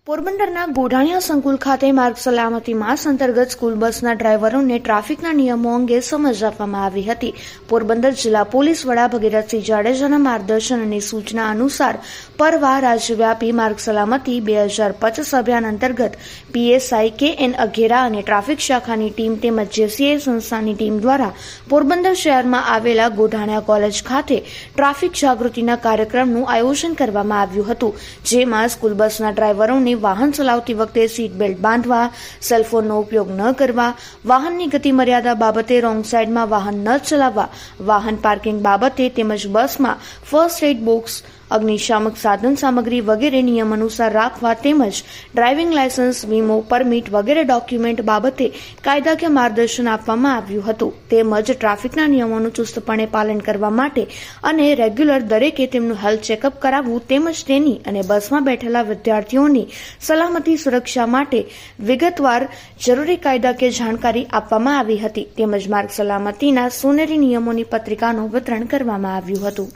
પોરબંદરના ગોઢાણીયા સંકુલ ખાતે માર્ગ સલામતી માસ અંતર્ગત સ્કૂલ બસના ડ્રાઈવરોને ટ્રાફિકના નિયમો અંગે સમજ આપવામાં આવી હતી. પોરબંદર જિલ્લા પોલીસ વડા ભગીરથસિંહ જાડેજાના માર્ગદર્શન અને સૂચના અનુસાર પરવા રાજ્યવ્યાપી માર્ગ સલામતી 2025 અભિયાન અંતર્ગત પીએસઆઈ કે.એન. અઘેરા અને ટ્રાફિક શાખાની ટીમ તેમજ જેસીઆઈ સંસ્થાની ટીમ દ્વારા પોરબંદર શહેરમાં આવેલા ગોઢાણીયા કોલેજ ખાતે ટ્રાફિક જાગૃતિના કાર્યક્રમનું આયોજન કરવામાં આવ્યું હતું, જેમાં સ્કૂલ બસના ડ્રાઈવરોને વાહન ચલાવતી વખતે સીટ બેલ્ટ બાંધવા, સેલફોનનો ઉપયોગ ન કરવા, વાહનની ગતિ મર્યાદા બાબતે રોંગ સાઈડમાં વાહન ન ચલાવવા, વાહન પાર્કિંગ બાબતે તેમજ બસમાં ફર્સ્ટ એડ બોક્સ, અગ્નિશામક સાધન સામગ્રી વગેરે નિયમ અનુસાર રાખવા તેમજ ડ્રાઇવિંગ લાયસન્સ, વીમો, પરમિટ વગેરે ડોક્યુમેન્ટ બાબતે કાયદાકીય માર્ગદર્શન આપવામાં આવ્યું હતું. તેમજ ટ્રાફિકના નિયમોનું ચુસ્તપણે પાલન કરવા માટે અને રેગ્યુલર દરેકે તેમનું હેલ્થ ચેકઅપ કરાવવું તેમજ તેની અને બસમાં બેઠેલા વિદ્યાર્થીઓની સલામતી સુરક્ષા માટે વિગતવાર જરૂરી કાયદાકીય જાણકારી આપવામાં આવી હતી. તેમજ માર્ગ સલામતીના સોનેરી નિયમોની પત્રિકાનું વિતરણ કરવામાં આવ્યું હતું.